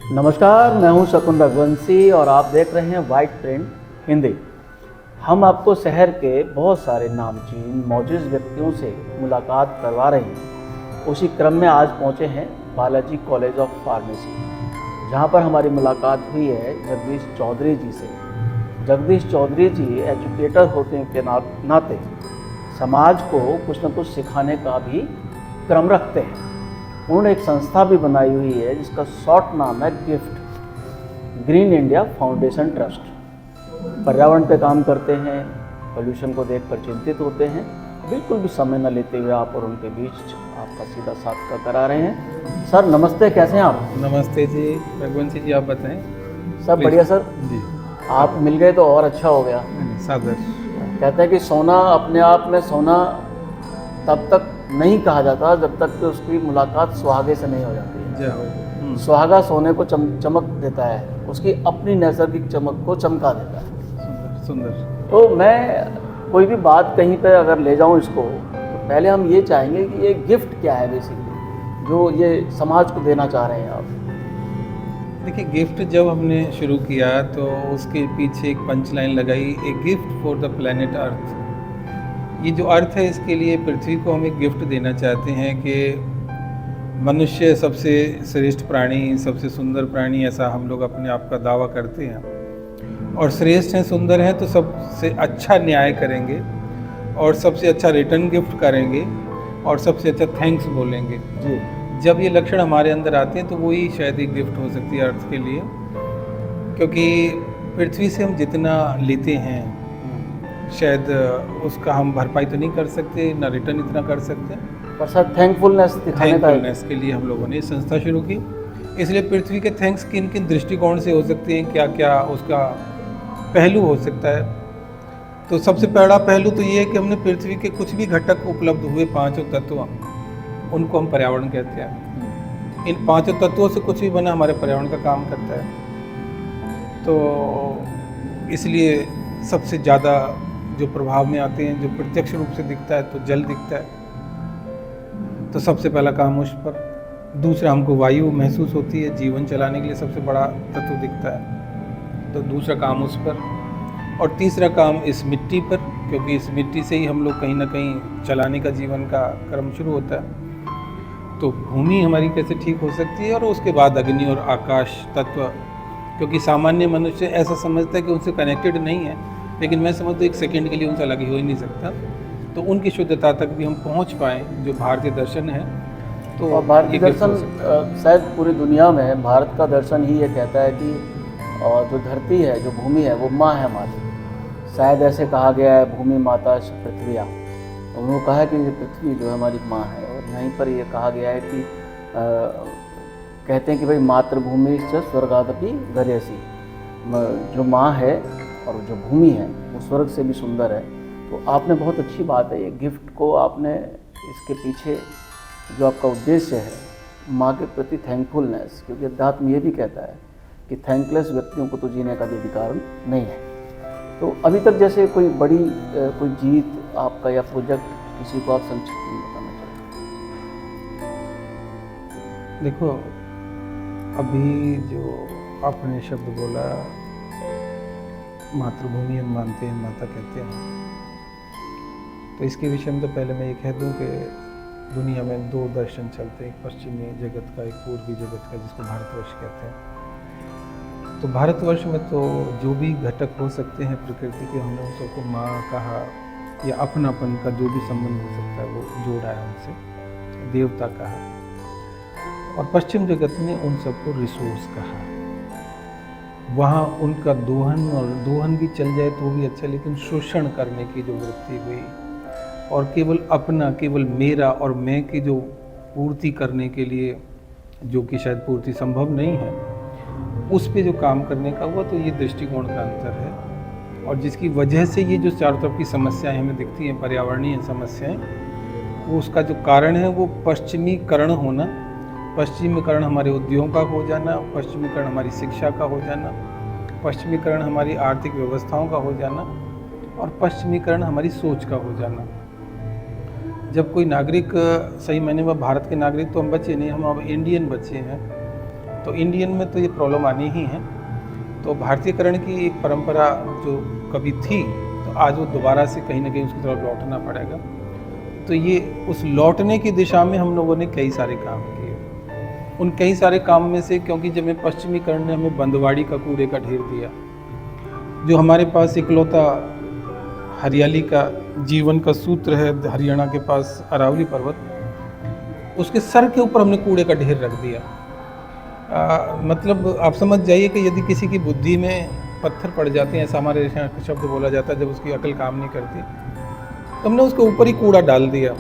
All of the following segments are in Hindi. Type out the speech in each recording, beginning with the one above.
नमस्कार, मैं हूं शकुन रघुवंशी और आप देख रहे हैं वाइट प्रिंट हिंदी। हम आपको शहर के बहुत सारे नामचीन मौजूद व्यक्तियों से मुलाकात करवा रहे हैं। उसी क्रम में आज पहुंचे हैं बालाजी कॉलेज ऑफ फार्मेसी, जहां पर हमारी मुलाकात हुई है जगदीश चौधरी जी से। जगदीश चौधरी जी एजुकेटर होने के नाते समाज को कुछ न कुछ सिखाने का भी क्रम रखते हैं। उन्होंने एक संस्था भी बनाई हुई है जिसका शॉर्ट नाम है gift, green India foundation trust. पर्यावरण पे काम करते हैं, पोल्यूशन को देखकर चिंतित होते हैं। बिल्कुल भी समय न लेते हुए आप और उनके बीच आपका सीधा साक्षात्कार करा रहे हैं। सर नमस्ते, कैसे हैं आप? नमस्ते जी रघुवंशी जी, आप बताएं। सब बढ़िया सर जी। आप मिल गए तो और अच्छा हो गया। सादर। कहते हैं कि सोना अपने आप में सोना तब तक नहीं कहा जाता जब तक कि उसकी मुलाकात सुहागे से नहीं हो जाती है। सुहागा सोने को चमक देता है, उसकी अपनी नैसर्गिक चमक को चमका देता है। सुंदर। तो मैं कोई भी बात कहीं पे अगर ले जाऊं इसको, तो पहले हम ये चाहेंगे कि ये गिफ्ट क्या है बेसिकली जो ये समाज को देना चाह रहे हैं आप। देखिए, गिफ्ट जब हमने शुरू किया तो उसके पीछे एक पंच लाइन लगाई, a gift for the planet earth. ये जो अर्थ है, इसके लिए पृथ्वी को हम एक गिफ्ट देना चाहते हैं कि मनुष्य सबसे श्रेष्ठ प्राणी, सबसे सुंदर प्राणी, ऐसा हम लोग अपने आप का दावा करते हैं। और श्रेष्ठ हैं, सुंदर हैं, तो सबसे अच्छा न्याय करेंगे और सबसे अच्छा रिटर्न गिफ्ट करेंगे और सबसे अच्छा थैंक्स बोलेंगे जी। जब ये लक्षण हमारे अंदर आते हैं तो वही शायद एक गिफ्ट हो सकती है अर्थ के लिए। क्योंकि पृथ्वी से हम जितना लेते हैं शायद उसका हम भरपाई तो नहीं कर सकते, ना रिटर्न इतना कर सकते। पर सर थैंकफुलनेस दिखाने का के लिए हम लोगों ने संस्था शुरू की। इसलिए पृथ्वी के थैंक्स किन किन दृष्टिकोण से हो सकते हैं, क्या क्या उसका पहलू हो सकता है। तो सबसे पहला पहलू तो ये है कि हमने पृथ्वी के कुछ भी घटक उपलब्ध हुए, पांचों तत्व, उनको हम पर्यावरण कहते हैं। इन पांचों तत्वों से कुछ भी बना हमारे पर्यावरण का काम करता है। तो इसलिए सबसे ज़्यादा जो प्रभाव में आते हैं, जो प्रत्यक्ष रूप से दिखता है, तो जल दिखता है, तो सबसे पहला काम उस पर। दूसरा, हमको वायु महसूस होती है, जीवन चलाने के लिए सबसे बड़ा तत्व दिखता है, तो दूसरा काम उस पर। और तीसरा काम इस मिट्टी पर, क्योंकि इस मिट्टी से ही हम लोग कहीं ना कहीं चलाने का जीवन का क्रम शुरू होता है। तो भूमि हमारी कैसे ठीक हो सकती है, और उसके बाद अग्नि और आकाश तत्व, क्योंकि सामान्य मनुष्य ऐसा समझता है कि उनसे कनेक्टेड नहीं है, लेकिन मैं समझता हूँ एक सेकंड के लिए उनसे अलग हो ही नहीं सकता। तो उनकी शुद्धता तक भी हम पहुँच पाएँ, जो भारतीय दर्शन है। तो और भारतीय दर्शन शायद पूरी दुनिया में भारत का दर्शन ही ये कहता है कि जो धरती है, जो भूमि है, वो माँ है हमारी। शायद ऐसे कहा गया है, भूमि माता पृथ्वी। उन्होंने कहा है कि ये पृथ्वी जो है हमारी माँ है। और यहीं पर ये कहा गया है कि कहते हैं कि भाई मातृभूमि से स्वर्गादपि गरीयसी, जो माँ है और जो भूमि है वो स्वर्ग से भी सुंदर है। तो आपने बहुत अच्छी बात है, ये गिफ्ट को आपने इसके पीछे जो आपका उद्देश्य है, माँ के प्रति थैंकफुलनेस, क्योंकि अध्यात्म ये भी कहता है कि थैंकलेस व्यक्तियों को तो जीने का भी अधिकार नहीं है। तो अभी तक जैसे कोई बड़ी कोई जीत आपका या प्रोजेक्ट किसी को आप संक्षिप्त में बताना चाहें? देखो, अभी जो आपने शब्द बोला, मातृभूमि हम मानते हैं, माता कहते हैं, तो इसके विषय में तो पहले मैं ये कह दूं कि दुनिया में दो दर्शन चलते हैं, एक पश्चिमी जगत का, एक पूर्वी जगत का, जिसको भारतवर्ष कहते हैं। तो भारतवर्ष में तो जो भी घटक हो सकते हैं प्रकृति के, हमने उन सबको माँ कहा, या अपनापन का जो भी संबंध हो सकता है वो जोड़ा है उनसे, देवता कहा। और पश्चिम जगत ने उन सबको रिसोर्स कहा। वहाँ उनका दोहन, और दोहन भी चल जाए तो भी अच्छा, लेकिन शोषण करने की जो वृत्ति हुई, और केवल अपना, केवल मेरा और मैं की जो पूर्ति करने के लिए, जो कि शायद पूर्ति संभव नहीं है, उस पे जो काम करने का हुआ, तो ये दृष्टिकोण का अंतर है। और जिसकी वजह से ये जो चारों तरफ की समस्याएं हमें दिखती हैं, पर्यावरणीय समस्याएं, वो उसका जो कारण है वो पश्चिमीकरण होना। पश्चिमीकरण हमारे उद्योगों का हो जाना, पश्चिमीकरण हमारी शिक्षा का हो जाना, पश्चिमीकरण हमारी आर्थिक व्यवस्थाओं का हो जाना, और पश्चिमीकरण हमारी सोच का हो जाना। जब कोई नागरिक, सही मायने में भारत के नागरिक तो हम बचे नहीं, हम अब इंडियन बचे हैं, तो इंडियन में तो ये प्रॉब्लम आनी ही है। तो भारतीयकरण की एक परंपरा जो कभी थी, तो आज वो दोबारा से कहीं ना कहीं उसकी तरफ लौटना पड़ेगा। तो ये उस लौटने की दिशा में हम लोगों ने कई सारे काम किए। उन कई सारे काम में से, क्योंकि जब में पश्चिमीकरण ने हमें बंदवाड़ी का कूड़े का ढेर दिया, जो हमारे पास इकलौता हरियाली का जीवन का सूत्र है, हरियाणा के पास अरावली पर्वत, उसके सर के ऊपर हमने कूड़े का ढेर रख दिया। मतलब आप समझ जाइए कि यदि किसी की बुद्धि में पत्थर पड़ जाते हैं, ऐसा हमारे यहाँ शब्द बोला जाता है, जब उसकी अकल काम नहीं करती, तो हमने उसके ऊपर ही कूड़ा डाल दिया।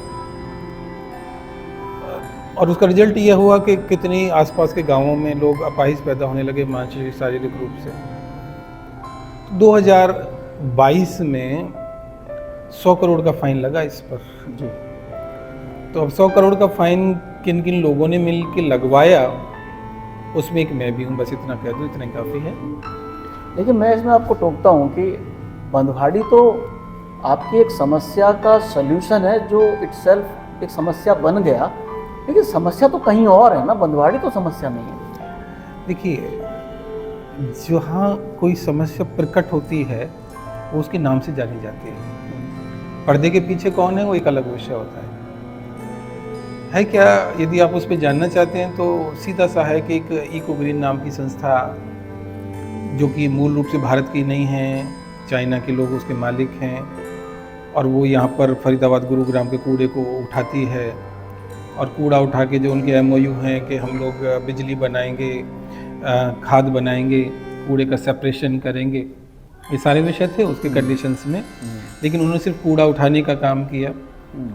और उसका रिजल्ट ये हुआ कि कितनी आसपास के गांवों में लोग अपाहिज पैदा होने लगे मानसिक शारीरिक रूप से। 2022 में 100 करोड़ का फाइन लगा इस पर जी। तो अब 100 करोड़ का फाइन किन किन लोगों ने मिल के लगवाया, उसमें एक मैं भी हूँ, बस इतना कह दूँ, इतना काफ़ी है। लेकिन मैं इसमें आपको टोकता हूँ कि बंदवाड़ी तो आपकी एक समस्या का सल्यूशन है, जो इटसेल्फ एक समस्या बन गया, लेकिन समस्या तो कहीं और है ना, बंदवाड़ी तो समस्या नहीं है। देखिए, जहाँ कोई समस्या प्रकट होती है वो उसके नाम से जानी जाती है। पर्दे के पीछे कौन है वो एक अलग विषय होता है क्या? यदि आप उस पर जानना चाहते हैं तो सीधा सा है कि एक इको ग्रीन नाम की संस्था, जो कि मूल रूप से भारत की नहीं है, चाइना के लोग उसके मालिक हैं, और वो यहाँ पर फरीदाबाद गुरुग्राम के कूड़े को उठाती है, और कूड़ा उठा के जो उनके MOU हैं कि हम लोग बिजली बनाएंगे, खाद बनाएंगे, कूड़े का सेपरेशन करेंगे, ये सारे विषय थे उसके कंडीशंस में। लेकिन उन्होंने सिर्फ कूड़ा उठाने का काम किया,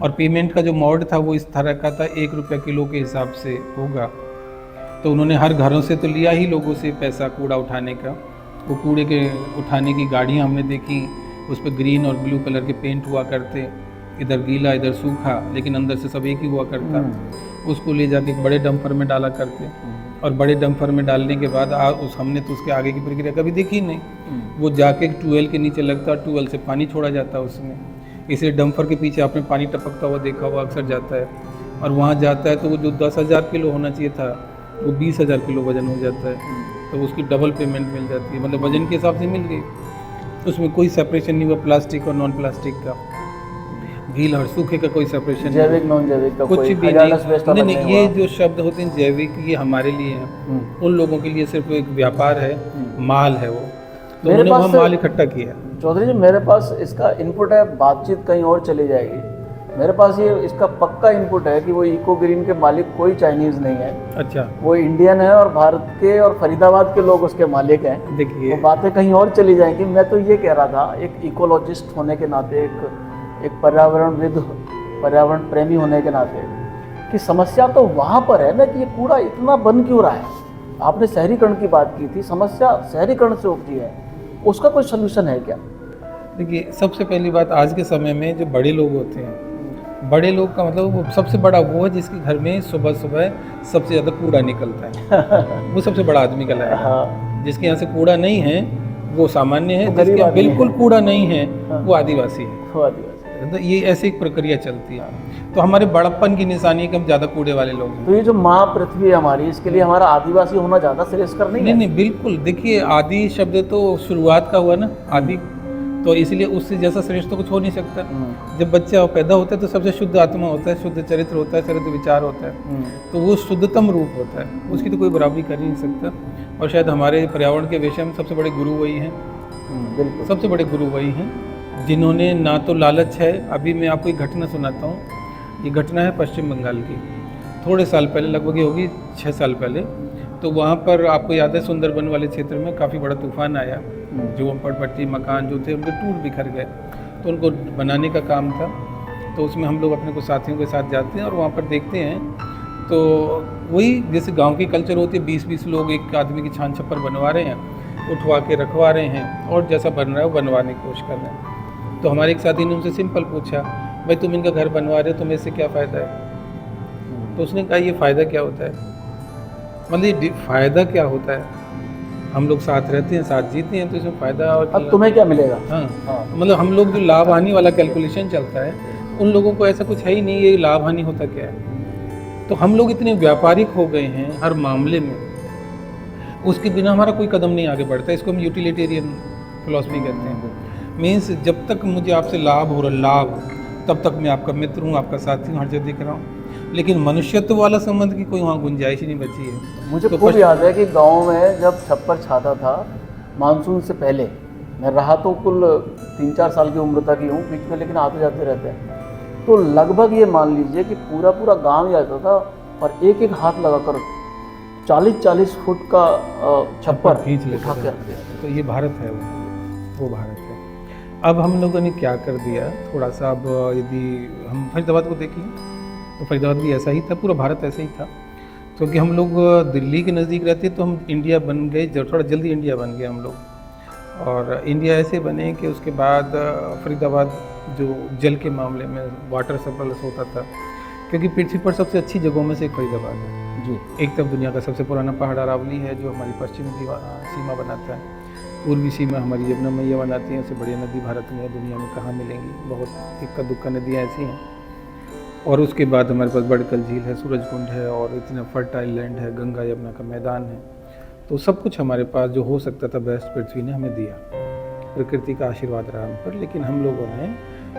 और पेमेंट का जो मोड था वो इस तरह का था, 1 रुपया किलो के हिसाब से होगा। तो उन्होंने हर घरों से तो लिया ही लोगों से पैसा कूड़ा उठाने का। वो कूड़े के उठाने की गाड़ियाँ हमने देखी, उस पर ग्रीन और ब्लू कलर के पेंट हुआ करते, इधर गीला इधर सूखा, लेकिन अंदर से सब एक ही हुआ करता। उसको ले जाके बड़े डंपर में डाला करते, और बड़े डंपर में डालने के बाद हमने तो उसके आगे की प्रक्रिया कभी देखी नहीं। वो जाके ट्यूबवेल के नीचे लगता, ट्यूबवेल से पानी छोड़ा जाता है उसमें, इसलिए डंपर के पीछे आपने पानी टपकता हुआ देखा हुआ अक्सर जाता है, और वहाँ जाता है तो वो जो 10,000 किलो होना चाहिए था वो 20,000 किलो वजन हो जाता है। तो उसकी डबल पेमेंट मिल जाती है, मतलब वजन के हिसाब से मिल गई। उसमें कोई सेपरेशन नहीं हुआ प्लास्टिक और नॉन प्लास्टिक का, गीला और सूखे का कोई सेपरेशन, जैविक नॉन जैविक का कुछ कोई भी नहीं। ये जो शब्द होते हैं जैविक, ये हमारे लिए हैं, उन लोगों के लिए सिर्फ एक व्यापार है, माल है वो, तो उन्होंने वहाँ माल इकट्ठा किया। चौधरी जी, मेरे पास इसका इनपुट है, बातचीत कहीं और चली जाएगी। मेरे पास ये इसका पक्का इनपुट है कि वो इको ग्रीन के मालिक कोई चाइनीज नहीं है। अच्छा, वो इंडियन है, और भारत के और फरीदाबाद के लोग उसके मालिक हैं। देखिए, वो बातें कहीं और चली जाएंगी। मैं तो ये कह रहा था, एक इकोलॉजिस्ट होने के नाते, एक पर्यावरणविद, पर्यावरण प्रेमी होने के नाते, कि समस्या तो वहाँ पर है ना कि ये कूड़ा इतना बन क्यों रहा है। आपने शहरीकरण की बात की थी, समस्या शहरीकरण से उपजी है, उसका कोई सोल्यूशन है क्या? देखिए, सबसे पहली बात, आज के समय में जो बड़े लोग होते हैं, बड़े लोग का मतलब वो सबसे बड़ा वो है जिसके घर में सुबह सुबह सबसे ज़्यादा कूड़ा निकलता है वो सबसे बड़ा आदमी कहलाएगा। हाँ। जिसके यहाँ से कूड़ा नहीं है वो सामान्य है, जिसके यहाँ बिल्कुल कूड़ा नहीं है वो आदिवासी है। तो ये ऐसी एक प्रक्रिया चलती है। तो हमारे बड़प्पन की निशानी है कि हम ज़्यादा कूड़े वाले लोग हैं। तो ये जो माँ पृथ्वी है हमारी, इसके लिए हमारा आदिवासी होना ज़्यादा श्रेयस्कर नहीं है? नहीं, बिल्कुल। देखिए, आदि शब्द तो शुरुआत का हुआ ना, आदि, तो इसलिए उससे जैसा श्रेष्ठ तो कुछ हो नहीं सकता। जब बच्चा पैदा होता है तो सबसे शुद्ध आत्मा होता है, शुद्ध चरित्र होता है, चरित्र विचार होता है, तो वो शुद्धतम रूप होता है, उसकी तो कोई बराबरी कर ही नहीं सकता। और शायद हमारे पर्यावरण के विषय में सबसे बड़े गुरु वही हैं, सबसे बड़े गुरु वही हैं जिन्होंने ना तो लालच है। अभी मैं आपको एक घटना सुनाता हूँ। ये घटना है पश्चिम बंगाल की, थोड़े साल पहले, लगभग ये होगी 6 साल पहले। तो वहाँ पर आपको याद है सुंदरबन वाले क्षेत्र में काफ़ी बड़ा तूफान आया, जो झोपड़पट्टी मकान जो थे उनके टूट बिखर गए, तो उनको बनाने का काम था। तो उसमें हम लोग अपने कुछ साथियों के साथ जाते हैं और वहाँ पर देखते हैं, तो वही जैसे गांव की कल्चर होती है, 20-20 लोग एक आदमी की छान छप्पर बनवा रहे हैं, उठवा के रखवा रहे हैं, और जैसा बन रहा है वो बनवाने की कोशिश कर रहे हैं। तो हमारे एक साथी ने उनसे सिंपल पूछा, भाई तुम इनका घर बनवा रहे हो, तुम्हें इससे क्या फ़ायदा है? तो उसने कहा, ये फ़ायदा क्या होता है, मतलब फ़ायदा क्या होता है, हम लोग साथ रहते हैं, साथ जीते हैं, तो इसमें फ़ायदा और अब तुम्हें क्या मिलेगा? हाँ, मतलब हम लोग जो लाभ हानि वाला कैलकुलेशन चलता है, उन लोगों को ऐसा कुछ है ही नहीं, ये लाभ हानि होता क्या है। तो हम लोग इतने व्यापारिक हो गए हैं हर मामले में उसके बिना हमारा कोई कदम नहीं आगे बढ़ता। इसको हम यूटिलिटेरियन फिलॉसफी कहते हैं। मीन्स जब तक मुझे आपसे लाभ हो रहा लाभ, तब तक मैं आपका मित्र हूँ, आपका साथी हूँ, हर जगह दिख रहा हूँ। लेकिन मनुष्यत्व वाला संबंध की कोई वहाँ गुंजाइश ही नहीं बची है। मुझे तो खूब याद है कि गांव में जब छप्पर छाता था मानसून से पहले, मैं रहा तो कुल 3-4 साल की उम्र तक ही हूँ, बीच में लेकिन आते जाते रहते हैं, तो लगभग ये मान लीजिए कि पूरा पूरा गांव ही आता था और एक एक हाथ लगाकर 40-40 फुट का छप्पर खींच लेते उठा के थे। आते थे। तो ये भारत है, वो भारत है। अब हम लोगों ने क्या कर दिया थोड़ा सा, अब यदि हम फरीदाबाद को देख लें तो फरीदाबाद भी ऐसा ही था, पूरा भारत ऐसा ही था। क्योंकि हम लोग दिल्ली के नज़दीक रहते तो हम इंडिया बन गए, जब थोड़ा जल्दी इंडिया बन गए हम लोग। और इंडिया ऐसे बने कि उसके बाद फरीदाबाद जो जल के मामले में वाटर सरप्लस होता था, क्योंकि पृथ्वी पर सबसे अच्छी जगहों में से एक फरीदाबाद है जी। एक तरफ दुनिया का सबसे पुराना पहाड़ अरावली है जो हमारी पश्चिमी सीमा बनाता है, पूर्वी सीमा हमारी यमुना मैया बनाती है। उससे बड़ी नदी भारत में दुनिया में कहाँ मिलेंगी, बहुत इक्का दुक्का नदियाँ ऐसी हैं। और उसके बाद हमारे पास बड़कल झील है, सूरजकुंड है और इतना फर्टाइल लैंड है, गंगा यमुना का मैदान है। तो सब कुछ हमारे पास जो हो सकता था बेस्ट पृथ्वी ने हमें दिया, प्रकृति का आशीर्वाद रहा हम पर। लेकिन हम लोगों ने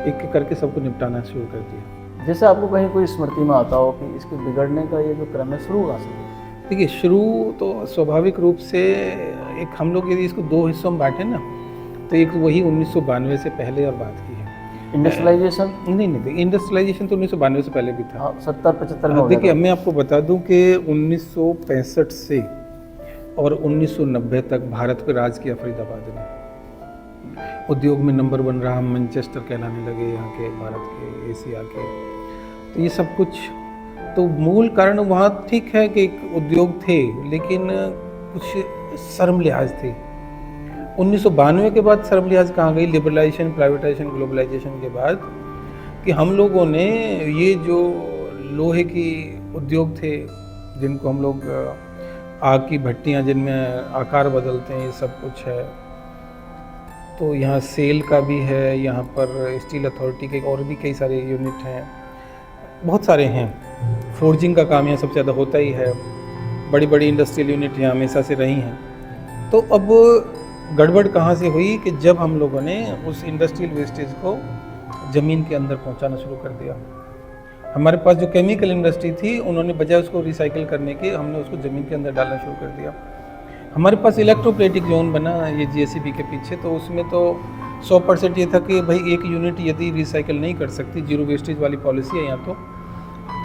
एक एक करके सबको निपटाना शुरू कर दिया। जैसे आपको कहीं कोई स्मृति में आता हो कि इसके बिगड़ने का ये जो क्रम है शुरू कहाँ से? देखिए, शुरू तो स्वाभाविक रूप से एक हम लोग यदि इसको दो हिस्सों में बांटें ना, तो एक वही 1992 से पहले और बाद की है इंडस्ट्रियलाइजेशन। नहीं, इंडस्ट्रियलाइजेशन तो 1992 से पहले भी था। हाँ, 70-75 में हो गया देखिए, था। मैं आपको बता दूं कि 1965 से और 1990 तक भारत पे राज किया फरीदाबाद ने। उद्योग में नंबर 1 रहा, हम मैनचेस्टर कहलाने लगे यहाँ के, भारत के, एशिया के। तो ये सब कुछ तो मूल कारण वहाँ ठीक है कि एक उद्योग थे, लेकिन कुछ शर्म लिहाज थे। 1992 के बाद शर्म लिहाज कहाँ गई? लिबरलाइजेशन, प्राइवेटाइजेशन, ग्लोबलाइजेशन के बाद, कि हम लोगों ने ये जो लोहे की उद्योग थे जिनको हम लोग आग की भट्टियाँ जिनमें आकार बदलते हैं, ये सब कुछ है। तो यहाँ सेल का भी है, यहाँ पर स्टील अथॉरिटी के और भी कई सारे यूनिट हैं, बहुत सारे हैं। फोर्जिंग का काम यहाँ सबसे ज़्यादा होता ही है, बड़ी बड़ी इंडस्ट्रियल यूनिट यहाँ हमेशा से रही हैं। तो अब गड़बड़ कहाँ से हुई कि जब हम लोगों ने उस इंडस्ट्रियल वेस्टेज को ज़मीन के अंदर पहुँचाना शुरू कर दिया। हमारे पास जो केमिकल इंडस्ट्री थी, उन्होंने बजाय उसको रिसाइकिल करने के, हमने उसको ज़मीन के अंदर डालना शुरू कर दिया। हमारे पास इलेक्ट्रोप्लेटिक जोन बना ये जीएससीबी के पीछे, तो उसमें तो 100% ये था कि भाई एक यूनिट यदि रिसाइकिल नहीं कर सकती, जीरो वेस्टेज वाली पॉलिसी है यहाँ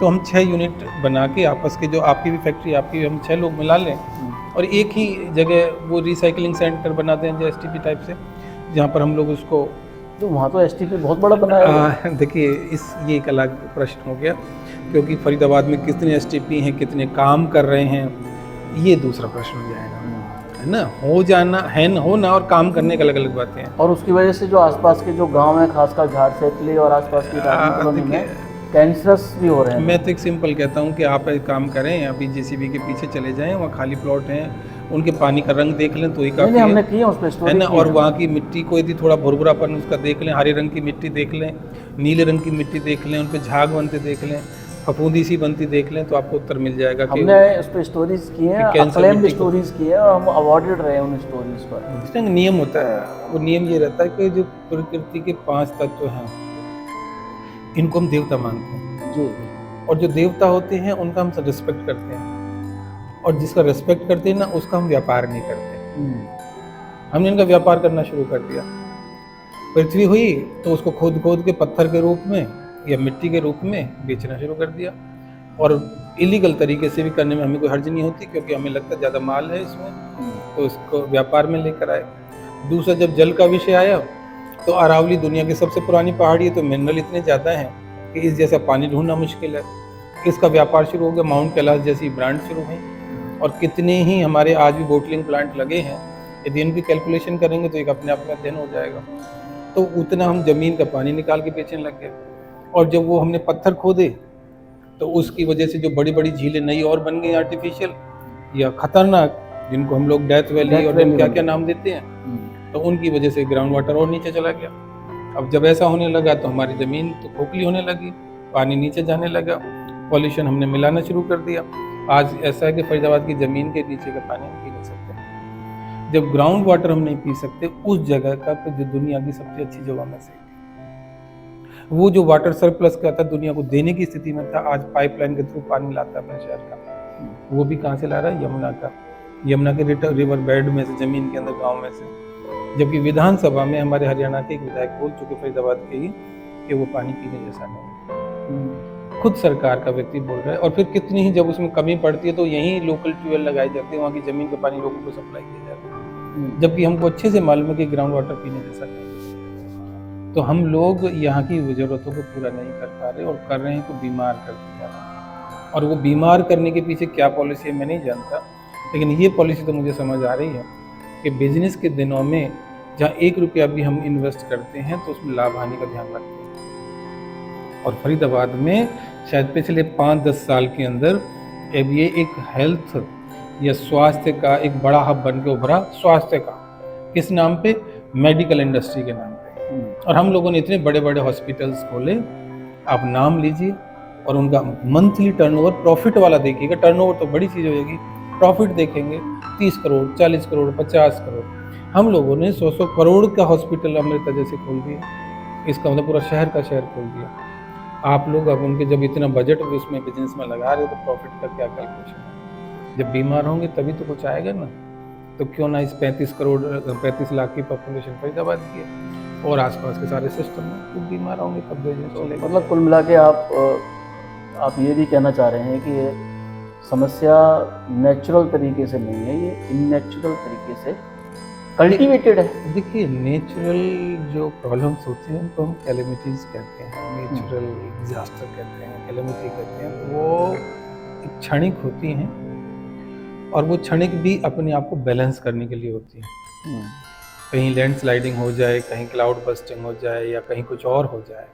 तो हम 6 यूनिट बना के आपस के, जो आपकी भी फैक्ट्री आपकी भी, हम 6 लोग मिला लें और एक ही जगह वो रिसाइकलिंग सेंटर बना दें, जो एसटीपी टाइप से, जहाँ पर हम लोग उसको। तो वहाँ तो एसटीपी बहुत बड़ा बनाया है। देखिए, ये एक अलग प्रश्न हो गया, क्योंकि फरीदाबाद में कितने एसटीपी हैं, कितने काम कर रहे हैं, ये दूसरा प्रश्न हो जाएगा, है ना। हो जाना है ना, होना और काम करने का अलग अलग बातें हैं। और उसकी वजह से जो आसपास के जो गांव हैं, खासकर झाड़ सेतली और आसपास की राजनी कॉलोनी में कैंसरस भी हो रहे हैं। मैं तो एक सिंपल कहता हूँ कि आप एक काम करें, अभी जेसीबी के पीछे चले जाएं, वहाँ खाली प्लॉट हैं, उनके पानी का रंग देख लें तो ही काफ़ी हमने किया उस पर स्टोरी है ना। और वहाँ की मिट्टी को यदि थोड़ा भुरभुरापन उसका देख लें, हरे रंग की मिट्टी देख लें, नीले रंग की मिट्टी देख लें, उन पर झाग बनते देख लें, फफूंदी सी बनती देख लें, तो आपको उत्तर मिल जाएगा कि हमने उस पर स्टोरीज की हैं, अक्लेम्ड स्टोरीज की हैं और हम अवार्डेड रहे हैं उन स्टोरीज पर। जिस नियम होता है, वो नियम ये रहता है कि जो प्रकृति के 5 तत्व हैं, इनको हम देवता मानते हैं जी। और जो देवता होते हैं उनका हम रिस्पेक्ट करते हैं, और जिसका रिस्पेक्ट करते हैं ना, उसका हम व्यापार नहीं करते। हमने इनका व्यापार करना शुरू कर दिया। पृथ्वी हुई तो उसको खोद खोद के पत्थर के रूप में या मिट्टी के रूप में बेचना शुरू कर दिया, और इलीगल तरीके से भी करने में हमें कोई हर्ज नहीं होती, क्योंकि हमें लगता है ज़्यादा माल है इसमें, तो इसको व्यापार में लेकर आए। दूसरा, जब जल का विषय आया तो अरावली दुनिया की सबसे पुरानी पहाड़ी है, तो मिनरल इतने ज़्यादा हैं कि इस जैसा पानी ढूंढना मुश्किल है। इसका व्यापार शुरू हो गया, माउंट कैलाश जैसी ब्रांड शुरू हुई, और कितने ही हमारे आज भी बोटलिंग प्लांट लगे हैं। यदि इनकी कैलकुलेशन करेंगे तो एक अपने आप में अध्ययन हो जाएगा। तो उतना हम ज़मीन का पानी निकाल के बेचने लग गए, और जब वो हमने पत्थर खोदे तो उसकी वजह से जो बड़ी बड़ी झीलें नई और बन गई आर्टिफिशियल या खतरनाक, जिनको हम लोग डेथ वैली और क्या क्या नाम देते हैं, तो उनकी वजह से ग्राउंड वाटर और नीचे चला गया। अब जब ऐसा होने लगा तो हमारी ज़मीन तो खोखली होने लगी, पानी नीचे जाने लगा, पॉल्यूशन हमने मिलाना शुरू कर दिया। आज ऐसा है कि फरीदाबाद की ज़मीन के नीचे का पानी हम पी नहीं सकते। जब ग्राउंड वाटर हम नहीं पी सकते, उस जगह का फिर जो दुनिया की सबसे अच्छी जगह में से वो जो वाटर सरप्लस का था, दुनिया को देने की स्थिति में था, आज पाइपलाइन के थ्रू पानी लाता है अपने शहर का। वो भी कहाँ से ला रहा है? यमुना का, यमुना के रिवर बेड में से, जमीन के अंदर, गांव में से। जबकि विधानसभा में हमारे हरियाणा के एक विधायक बोल चुके, फरीदाबाद के ही, कि वो पानी पीने जैसा नहीं। खुद सरकार का व्यक्ति बोल रहा है। और फिर कितनी ही जब उसमें कमी पड़ती है तो यही लोकल ट्यूबवेल लगाए जाते हैं, वहाँ की जमीन का पानी लोगों को सप्लाई किया जाता है, जबकि हमको अच्छे से मालूम है कि ग्राउंड वाटर पीने जैसा नहीं। तो हम लोग यहाँ की जरूरतों को पूरा नहीं कर पा रहे, और कर रहे हैं तो बीमार करते जा रहे हैं। और वो बीमार करने के पीछे क्या पॉलिसी है मैं नहीं जानता, लेकिन ये पॉलिसी तो मुझे समझ आ रही है कि बिजनेस के दिनों में जहाँ 1 रुपया भी हम इन्वेस्ट करते हैं तो उसमें लाभ हानि का ध्यान रखते हैं। और फरीदाबाद में शायद पिछले 5-10 साल के अंदर अब ये एक हेल्थ या स्वास्थ्य का एक बड़ा हब बन के उभरा। स्वास्थ्य का किस नाम पे? मेडिकल इंडस्ट्री के नाम पे। और हम लोगों ने इतने बड़े बड़े हॉस्पिटल्स खोले, आप नाम लीजिए, और उनका मंथली टर्नओवर प्रॉफिट वाला देखिएगा। टर्नओवर तो बड़ी चीज़ हो जाएगी, प्रॉफिट देखेंगे 30 करोड़, 40 करोड़, 50 करोड़। हम लोगों ने 100 करोड़ का हॉस्पिटल अमृता जैसे खोल दिया। इसका मतलब पूरा शहर का शहर खोल दिया। आप लोग अब उनके जब इतना बजट उसमें बिजनेस में लगा रहे हो तो प्रॉफिट का क्या कैलकुलेशन है? जब बीमार होंगे तभी तो कुछ आएगा ना। तो क्यों ना इस 35 लाख की पॉपुलेशन फरीदाबाद की है, और आसपास के सारे सिस्टम में खूब बीमार होंगे तब बिजनेस चलेगा। मतलब कुल मिला के आप ये भी कहना चाह रहे हैं कि ये समस्या नेचुरल तरीके से नहीं है, ये इननेचुरल तरीके से कल्टीवेटेड है। देखिए, नेचुरल जो प्रॉब्लम्स होती हैं उनको हम कैलेमिटीज कहते हैं, नेचुरल डिजास्टर कहते हैं, कैलेमिटी कहते हैं। वो एक क्षणिक होती हैं, और वो क्षणिक भी अपने आप को बैलेंस करने के लिए होती है। कहीं लैंडस्लाइडिंग हो जाए, कहीं क्लाउड बस्टिंग हो जाए, या कहीं कुछ और हो जाए।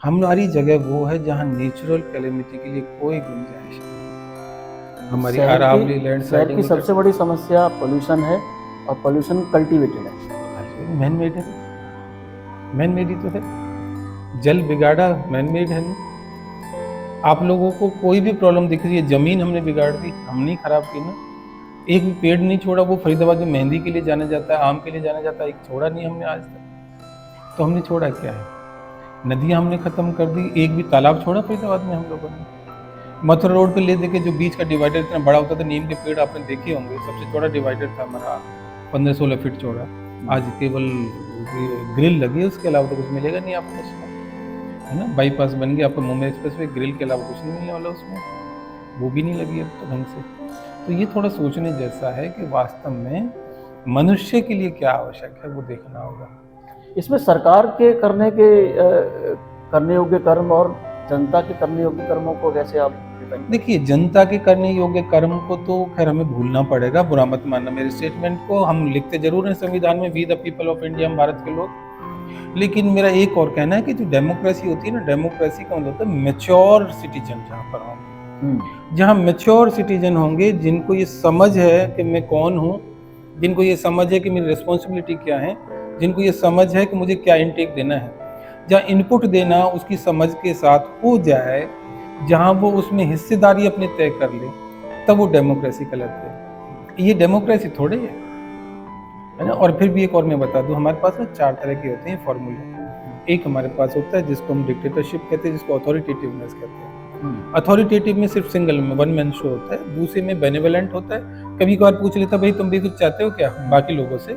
हमारी जगह वो है जहाँ नेचुरल कैलेमिटी के लिए कोई गुंजाइश नहीं। हमारी अरावली लैंडस्लाइडिंग की सबसे बड़ी समस्या पोल्यूशन है, और पोल्यूशन कल्टीवेटेड है, मैन मेड है। मैन मेड ही तो है, जल बिगाड़ा मैन मेड है ना। आप लोगों को कोई भी प्रॉब्लम दिख रही है, जमीन हमने बिगाड़ दी, हम नहीं खराब की ना। एक भी पेड़ नहीं छोड़ा। वो फरीदाबाद में मेहंदी के लिए जाना जाता है, आम के लिए जाना जाता है, एक छोड़ा नहीं हमने आज तक। तो हमने छोड़ा क्या है? नदियाँ हमने खत्म कर दी, एक भी तालाब छोड़ा फरीदाबाद में हम लोगों ने? मथुरा रोड पे ले देखे, जो बीच का डिवाइडर इतना बड़ा होता था, नीम के पेड़ आपने देखे होंगे, सबसे चौड़ा डिवाइडर था हमारा, 15-16 फीट चौड़ा। आज केवल ग्रिल लगी है, उसके अलावा तो कुछ मिलेगा नहीं आपको उसमें, है ना। बाईपास बन गया, आपको मुंबई एक्सप्रेस वे, ग्रिल के अलावा कुछ नहीं मिलने वाला उसमें, वो भी नहीं लगी अब तो ढंग से। तो ये थोड़ा सोचने जैसा है कि वास्तव में मनुष्य के लिए क्या आवश्यक है, वो देखना होगा। इसमें सरकार के करने योग्य कर्म और जनता के करने योग्य कर्मों को कैसे आप देखिए, जनता के करने योग्य कर्म को तो खैर हमें भूलना पड़ेगा, बुरा मत मानना मेरे स्टेटमेंट को। हम लिखते जरूर हैं संविधान में, we the people of India, हम भारत के लोग। लेकिन मेरा एक और कहना है कि जो डेमोक्रेसी होती है ना, डेमोक्रेसी का मतलब होता है मैच्योर सिटीजन जहाँ पर होंगे, जहाँ मैच्योर सिटीजन होंगे, जिनको ये समझ है कि मैं कौन हूँ, जिनको ये समझ है कि मेरी रिस्पॉन्सिबिलिटी क्या है, जिनको ये समझ है कि मुझे क्या इनटेक देना है, जहाँ इनपुट देना उसकी समझ के साथ हो जाए, जहाँ वो उसमें हिस्सेदारी अपने तय कर ले, तब वो डेमोक्रेसी कहलाती है। ये डेमोक्रेसी थोड़े है ना। और फिर भी एक और मैं बता दूं, हमारे पास ना 4 तरह के होते हैं फॉर्मूले। एक हमारे पास होता है जिसको हम डिक्टेटरशिप कहते हैं, जिसको अथॉरिटेटिवनेस कहते हैं। अथॉरिटेटिव में सिर्फ सिंगल में वन मैन शो होता है। दूसरे में बेनेवलेंट होता है, कभी कभार पूछ लेता भाई तुम भी कुछ चाहते हो क्या बाकी लोगों से।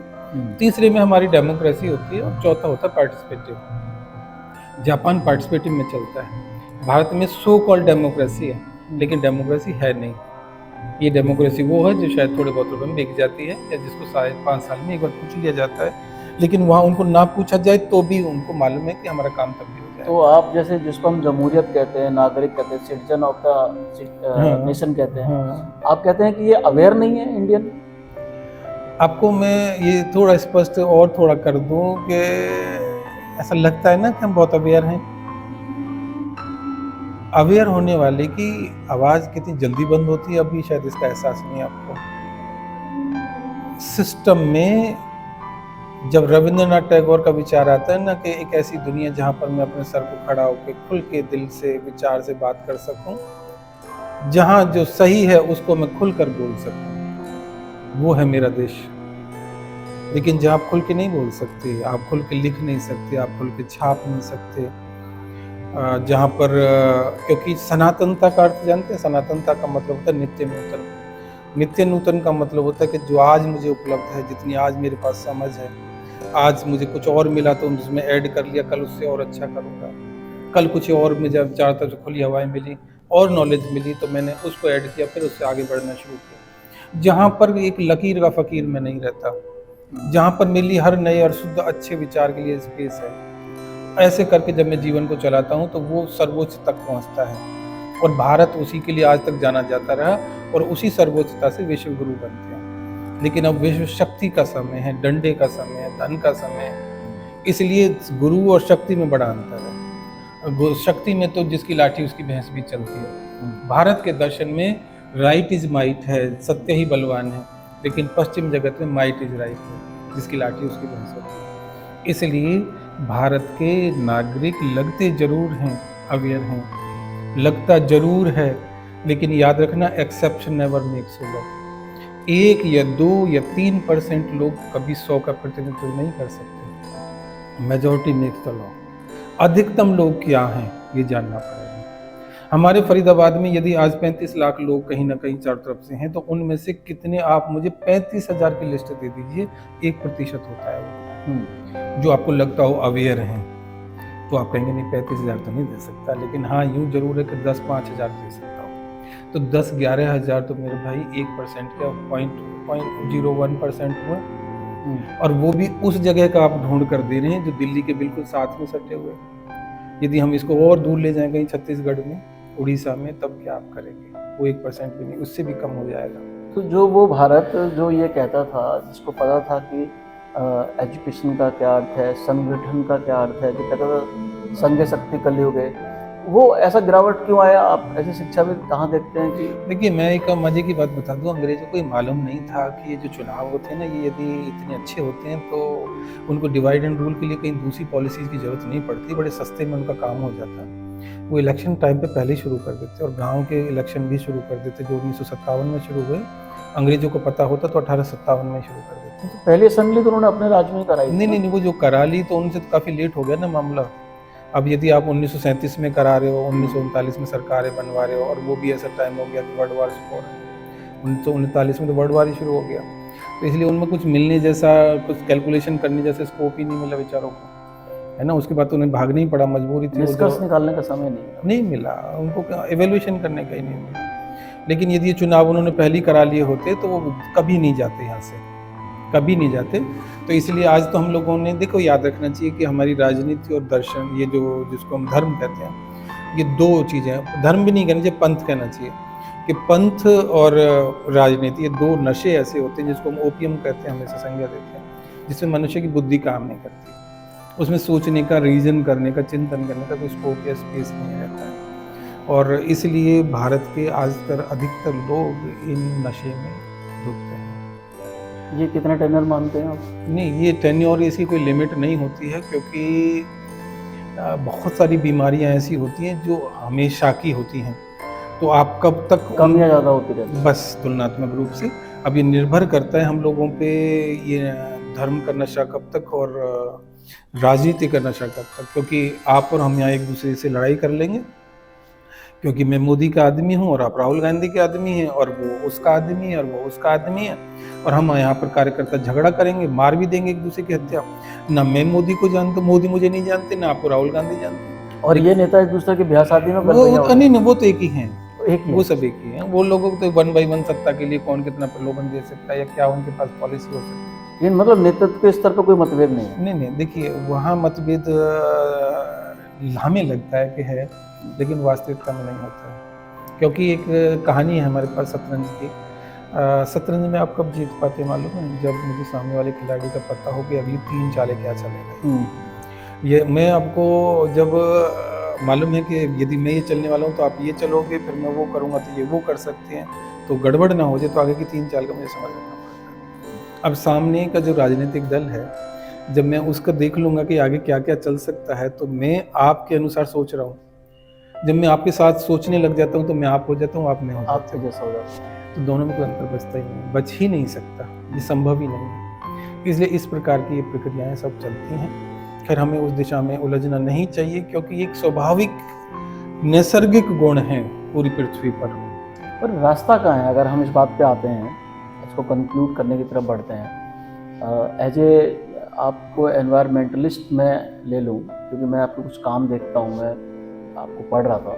तीसरे में हमारी डेमोक्रेसी होती है, और चौथा होता है पार्टिसिपेटिव। जापान पार्टिसिपेटिव में चलता है। भारत में सो कॉल्ड डेमोक्रेसी है, लेकिन डेमोक्रेसी है नहीं। ये डेमोक्रेसी वो है जो शायद थोड़े बहुत रुपए में बिक जाती है, या जिसको 5 साल में एक बार पूछ लिया जाता है, लेकिन वहाँ उनको ना पूछा जाए तो भी उनको मालूम है कि हमारा काम तब भी हो जाए। तो आप जैसे जिसको हम जमहूरियत कहते हैं, नागरिक कहते हैं, सिटीजन ऑफ द नेशन कहते हैं, आप कहते हैं कि ये अवेयर नहीं है इंडियन। आपको मैं ये थोड़ा स्पष्ट और थोड़ा कर दूं कि ऐसा लगता है ना कि हम बहुत अवेयर हैं। अवेयर होने वाले की आवाज़ कितनी जल्दी बंद होती है, अभी शायद इसका एहसास नहीं है आपको। सिस्टम में जब रविंद्रनाथ टैगोर का विचार आता है ना कि एक ऐसी दुनिया जहाँ पर मैं अपने सर को खड़ा होकर खुल के दिल से विचार से बात कर सकूं, जहाँ जो सही है उसको मैं खुलकर बोल सकूं, वो है मेरा देश। लेकिन जहाँ आप खुल के नहीं बोल सकते, आप खुल के लिख नहीं सकते, आप खुल के छाप नहीं सकते, जहाँ पर क्योंकि सनातनता का अर्थ जानते हैं? सनातनता का मतलब होता है नित्य नूतन। नित्य नूतन का मतलब होता है कि जो आज मुझे उपलब्ध है, जितनी आज मेरे पास समझ है, आज मुझे कुछ और मिला तो उसमें ऐड कर लिया, कल उससे और अच्छा करूँगा। कल कुछ और मुझे चारों तरफ से खुली हवाएं मिली और नॉलेज मिली तो मैंने उसको ऐड किया, फिर उससे आगे बढ़ना शुरू किया। जहाँ पर एक लकीर का फ़कीर मैं नहीं रहता, जहाँ पर मेरे लिए हर नए और शुद्ध अच्छे विचार के लिए स्पेस है, ऐसे करके जब मैं जीवन को चलाता हूँ तो वो सर्वोच्च तक पहुँचता है। और भारत उसी के लिए आज तक जाना जाता रहा और उसी सर्वोच्चता से विश्व गुरु बनते हैं। लेकिन अब विश्व शक्ति का समय है, डंडे का समय है, धन का समय है, इसलिए गुरु और शक्ति में बड़ा अंतर है। शक्ति में तो जिसकी लाठी उसकी भैंस भी चलती है। भारत के दर्शन में राइट इज माइट है, सत्य ही बलवान है, लेकिन पश्चिम जगत में माइट इज राइट है, जिसकी लाठी उसकी भैंस होती है। इसलिए भारत के नागरिक लगते जरूर हैं, अवेयर हैं, लगता जरूर है, लेकिन याद रखना exception never makes a law. 1 या 2 या 3% लोग कभी 100 का प्रतिनिधित्व नहीं कर सकते। Majority makes the law. अधिकतम लोग क्या हैं ये जानना पड़ेगा। हमारे फरीदाबाद में यदि आज 35 लाख लोग कहीं ना कहीं चारों तरफ से हैं तो उनमें से कितने, आप मुझे 35,000 की लिस्ट दे दीजिए, 1% होता है वो जो आपको लगता हो अवेयर हैं। तो आप कहेंगे नहीं 35,000 तो नहीं दे सकता, लेकिन हाँ यूँ जरूर है कि 10-5,000 दे सकता हूँ। तो 10-11,000 तो मेरे भाई 1% क्या 0.01% हुआ। और वो भी उस जगह का आप ढूंढ कर दे रहे हैं जो दिल्ली के बिल्कुल साथ में सटे हुए। यदि हम इसको और दूर ले जाएं कहीं छत्तीसगढ़ में, उड़ीसा में, तब क्या आप करेंगे? वो 1% भी नहीं, उससे भी कम हो जाएगा। तो जो वो भारत जो ये कहता था, जिसको पता था कि एजुकेशन का क्या अर्थ है, संगठन का क्या अर्थ है, जो कहता था संघ शक्ति कलयुग है, वो ऐसा गिरावट क्यों आया? आप ऐसी शिक्षा में कहाँ देखते हैं कि? देखिए मैं एक मजे की बात बता दूं, अंग्रेजों को ये मालूम नहीं था कि ये जो चुनाव होते हैं ना, ये यदि इतने अच्छे होते हैं तो उनको डिवाइड एंड रूल के लिए कहीं दूसरी पॉलिसीज़ की ज़रूरत नहीं पड़ती, बड़े सस्ते में उनका काम हो जाता। वो इलेक्शन टाइम पे पहले ही शुरू कर देते और गाँव के इलेक्शन भी शुरू कर देते, जो 1957 में शुरू हुए। अंग्रेजों को पता होता तो 1857 में शुरू कर देते। तो पहली असेंबली तो उन्होंने अपने राज्य में कराई? नहीं, वो जो करा ली तो उनसे तो काफ़ी लेट हो गया ना मामला। अब यदि आप 1937 में करा रहे हो, 1939 में सरकारें बनवा रहे हो, और वो भी ऐसा टाइम हो गया कि वर्ल्ड वार शुरू हो रहा है। 1939 में तो वर्ल्ड वार ही शुरू हो गया, तो इसलिए उनमें कुछ मिलने जैसा, कुछ कैलकुलेशन करने जैसा स्कोप ही नहीं मिला बेचारों को, है ना। उसके बाद तो उन्हें भागना ही पड़ा, मजबूरी थी। निष्कर्ष निकालने का समय नहीं मिला उनको, एवेल्यूएशन करने का ही नहीं मिला। लेकिन यदि ये चुनाव उन्होंने पहले ही करा लिए होते तो वो कभी नहीं जाते यहाँ से, कभी नहीं जाते। तो इसलिए आज तो हम लोगों ने, देखो याद रखना चाहिए कि हमारी राजनीति और दर्शन, ये जो जिसको हम धर्म कहते हैं, ये 2 चीज़ें, धर्म भी नहीं कहना चाहिए, पंथ कहना चाहिए, कि पंथ और राजनीति, ये 2 नशे ऐसे होते हैं जिसको हम ओपियम कहते हैं, हमेशा संज्ञा देते हैं, जिसमें मनुष्य की बुद्धि काम नहीं करती, उसमें सोचने का, रीजन करने का, चिंतन करने का कोई स्कोप या स्पेस नहीं रहता है। और इसलिए भारत के आजकल अधिकतर लोग इन नशे में डूबते हैं। ये कितना टेन्योर मानते हैं आप? नहीं, ये टेन्योर इसकी कोई लिमिट नहीं होती है, क्योंकि बहुत सारी बीमारियां ऐसी होती हैं जो हमेशा की होती हैं, तो आप कब तक कम या ज़्यादा होती रहती है? बस तुलनात्मक रूप से। अब ये निर्भर करता है हम लोगों पे, ये धर्म का नशा कब तक और राजनीति का नशा कब तक। क्योंकि आप और हम यहाँ एक दूसरे से लड़ाई कर लेंगे, क्योंकि मैं मोदी का आदमी हूँ और आप राहुल गांधी के आदमी हैं, और वो उसका आदमी है और वो उसका आदमी है, और हम यहाँ पर कार्यकर्ता झगड़ा करेंगे, मार भी देंगे एक दूसरे की हत्या। ना मैं मोदी को जानता, मोदी मुझे नहीं जानते, ना आपको राहुल गांधी जानते। और ये नेता एक दूसरे के ब्याह शादी में नहीं, वो तो एक ही हैं, वो सब एक ही हैं। वो लोगों को तो 1 by 1 सत्ता के लिए कौन कितना प्रलोभन दे सकता है या क्या उनके पास पॉलिसी हो सकती है। मतलब नेतृत्व के स्तर पर कोई मतभेद नहीं है? नहीं, देखिए वहाँ मतभेद हमें लगता है कि है, लेकिन वास्तविकता में नहीं होता है। क्योंकि एक कहानी है हमारे पास शतरंज की। शतरंज में आप कब जीत पाते मालूम है? जब मुझे सामने वाले खिलाड़ी का पता हो कि अगली 3 चालें क्या चलेगा। ये मैं आपको जब मालूम है कि यदि मैं ये चलने वाला हूँ तो आप ये चलोगे, फिर मैं वो करूँगा तो ये वो कर सकते हैं, तो गड़बड़ ना हो जाए, तो आगे की 3 चाल का मुझे समझ रखना पड़ता है। अब सामने का जो राजनीतिक दल है, जब मैं उसका देख लूँगा कि आगे क्या क्या चल सकता है, तो मैं आपके अनुसार सोच रहा हूँ। जब मैं आपके साथ सोचने लग जाता हूँ तो मैं आप हो जाता हूँ, आप मैं हो जाता हूँ, जैसा हो जाता है, तो दोनों में कोई अंतर बचता ही नहीं, बच ही नहीं सकता। ये संभव ही नहीं है। इसलिए इस प्रकार की ये प्रक्रियाएं सब चलती हैं। खैर हमें उस दिशा में उलझना नहीं चाहिए, क्योंकि एक स्वाभाविक नैसर्गिक गुण है पूरी पृथ्वी पर रास्ता कहाँ है? अगर हम इस बात पे आते हैं, इसको कंक्लूड करने की तरफ बढ़ते हैं, एज ए आपको एनवायरमेंटलिस्ट मैं ले लूँ, क्योंकि मैं आपके कुछ काम देखता हूँ, मैं आपको पढ़ रहा था,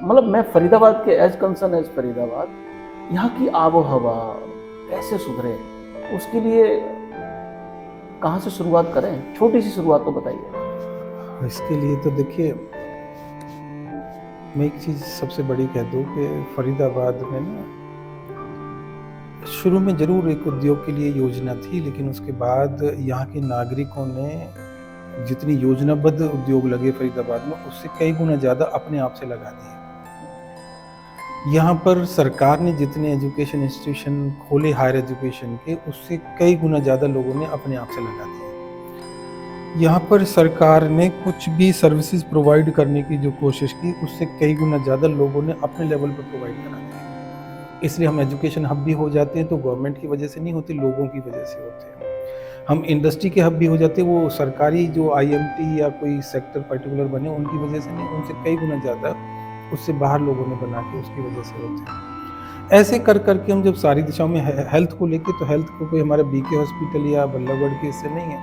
मतलब मैं फरीदाबाद के एज कंसर्न एज फरीदाबाद, यहाँ की आबो हवा कैसे सुधरे, उसके लिए कहाँ से शुरुआत करें? छोटी सी शुरुआत तो बताइए। इसके लिए तो देखिए, मैं एक चीज़ सबसे बड़ी कह दूँ कि फरीदाबाद में ना शुरू में जरूर एक उद्योग के लिए योजना थी, लेकिन उसके बाद यहाँ के नागरिकों ने जितनी योजनाबद्ध उद्योग लगे फरीदाबाद में, उससे कई गुना ज़्यादा अपने आप से लगा दिए। यहाँ पर सरकार ने जितने एजुकेशन इंस्टीट्यूशन खोले हायर एजुकेशन के, उससे कई गुना ज़्यादा लोगों ने अपने आप से लगा दिए। यहाँ पर सरकार ने कुछ भी सर्विसेज प्रोवाइड करने की जो कोशिश की, उससे कई गुना ज़्यादा लोगों ने अपने लेवल पर प्रोवाइड करा दिया। इसलिए हम एजुकेशन हब भी हो जाते हैं तो गवर्नमेंट की वजह से नहीं होते, लोगों की वजह से होते हैं। हम इंडस्ट्री के हब भी हो जाते हैं, वो सरकारी जो IMT या कोई सेक्टर पर्टिकुलर बने उनकी वजह से नहीं, उनसे कई गुना ज़्यादा उससे बाहर लोगों ने बना के उसकी वजह से होते हैं। ऐसे कर करके हम जब सारी दिशाओं में हेल्थ को लेके, तो हेल्थ को कोई हमारा BK हॉस्पिटल या बल्लभगढ़ के इससे नहीं है,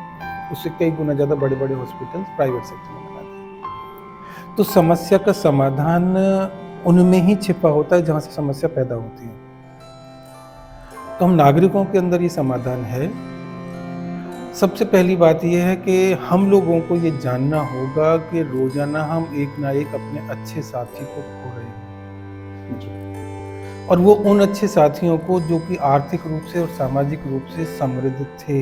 उससे कई गुना ज़्यादा बड़े बड़े हॉस्पिटल प्राइवेट सेक्टर में बना दिए। तो समस्या का समाधान उनमें ही छिपा होता है जहाँ से समस्या पैदा होती है। तो हम नागरिकों के अंदर ये समाधान है। सबसे पहली बात यह है कि हम लोगों को ये जानना होगा कि रोजाना हम एक ना एक अपने अच्छे साथी को खो रहे हैं, और वो उन अच्छे साथियों को जो कि आर्थिक रूप से और सामाजिक रूप से समृद्ध थे।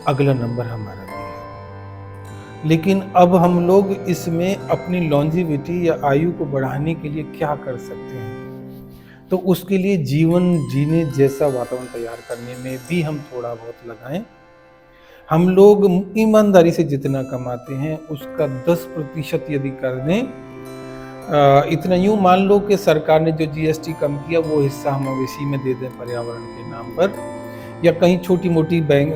अगला नंबर हमारा भी है, लेकिन अब हम लोग इसमें अपनी लॉन्जिविटी या आयु को बढ़ाने के लिए क्या कर सकते हैं? तो उसके लिए जीवन जीने जैसा वातावरण तैयार करने में भी हम थोड़ा बहुत लगाएं। हम लोग ईमानदारी से जितना कमाते हैं उसका 10% यदि कर दें, इतना यूं मान लो कि सरकार ने जो GST कम किया वो हिस्सा हम मवेशी में दे दें पर्यावरण के नाम पर, या कहीं छोटी मोटी बैंक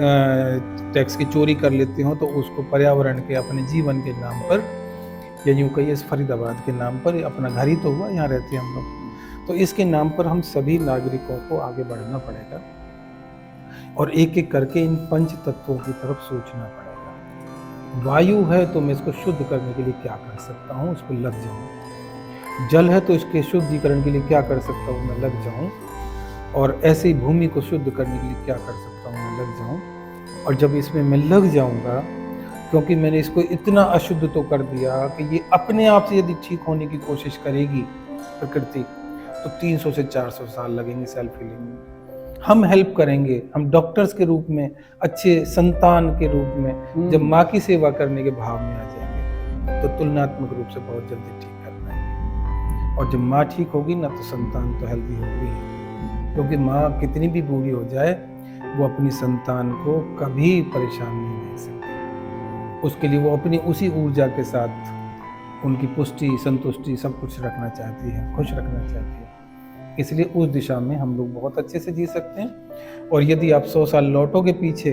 टैक्स की चोरी कर लेते हो तो उसको पर्यावरण के अपने जीवन के नाम पर, या यूं कहिए फरीदाबाद के नाम पर, अपना घर ही तो हुआ, यहाँ रहते हैं हम लोग, तो इसके नाम पर हम सभी नागरिकों को आगे बढ़ना पड़ेगा और एक एक करके इन पंच तत्वों की तरफ सोचना पड़ेगा। वायु है तो मैं इसको शुद्ध करने के लिए क्या कर सकता हूँ, उस पर लग जाऊँ। जल है तो इसके शुद्धिकरण के लिए क्या कर सकता हूँ, मैं लग जाऊँ। और ऐसे ही भूमि को शुद्ध करने के लिए क्या कर सकता हूँ, मैं लग जाऊँ। और जब इसमें मैं लग जाऊँगा, क्योंकि मैंने इसको इतना अशुद्ध तो कर दिया कि ये अपने आप से यदि ठीक होने की कोशिश करेगी प्रकृति, तो 300 से 400 साल लगेंगे सेल्फ हीलिंग में। हम हेल्प करेंगे, हम डॉक्टर्स के रूप में, अच्छे संतान के रूप में जब माँ की सेवा करने के भाव में आ जाएंगे, तो तुलनात्मक रूप से बहुत जल्दी ठीक कर पाएंगे। और जब माँ ठीक होगी ना, तो संतान तो हेल्दी होगी ही, क्योंकि माँ कितनी भी बूढ़ी हो जाए वो अपनी संतान को कभी परेशान नहीं देख सकती। उसके लिए वो अपनी उसी ऊर्जा के साथ उनकी पुष्टि, संतुष्टि सब कुछ रखना चाहती है, खुश रखना चाहती है। इसलिए उस दिशा में हम लोग बहुत अच्छे से जी सकते हैं। और यदि आप 100 साल लौटोगे पीछे,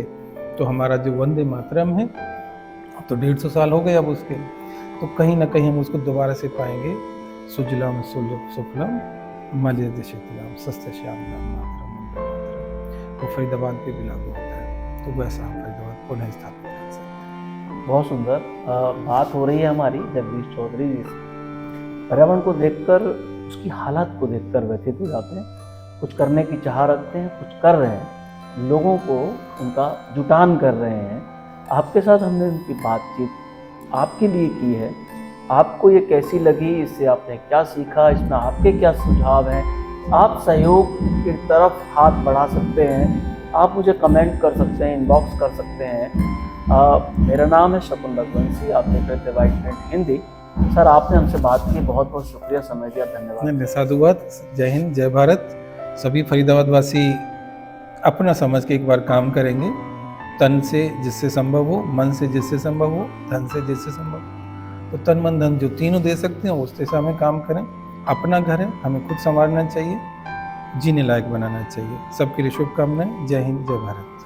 तो हमारा जो वंदे मातरम है, अब तो 150 साल हो गए अब उसके, तो कहीं ना कहीं हम उसको दोबारा से पाएंगे। सुजलाम सुफलम मलयज शीतलम सस्ते श्यामलाम मातरम वंदे मातरम। वो फरीदाबाद पे भी लागू होता है, तो वैसा हम फरीदाबाद पुनः स्थापित कर सकते हैं। बहुत सुंदर बात हो रही है हमारी जगदीश चौधरी जी से। पर्यावरण को देखकर, उसकी हालात को देखकर व्यथित हो जाते हैं, कुछ करने की चाह रखते हैं, कुछ कर रहे हैं, लोगों को उनका जुटान कर रहे हैं। आपके साथ हमने उनकी बातचीत आपके लिए की है। आपको ये कैसी लगी, इससे आपने क्या सीखा, इसमें आपके क्या सुझाव हैं? आप सहयोग की तरफ हाथ बढ़ा सकते हैं, आप मुझे कमेंट कर सकते हैं, इनबॉक्स कर सकते हैं। मेरा नाम है शकुन रघुवंशी, आप देख रहे थे वाइट प्रिंट हिंदी। सर, आपने हमसे बात की, बहुत बहुत शुक्रिया, समय दिया, धन्यवाद। साधुवाद, जय हिंद, जय भारत। सभी फरीदाबाद वासी अपना समझ के एक बार काम करेंगे, तन से जिससे संभव हो, मन से जिससे संभव हो, धन से जिससे संभव हो। तो तन मन धन जो तीनों दे सकते हैं उस दिशा में काम करें। अपना घर है, हमें खुद संवारना चाहिए, जीने लायक बनाना चाहिए। सबके लिए शुभकामनाएं। जय हिंद, जय भारत।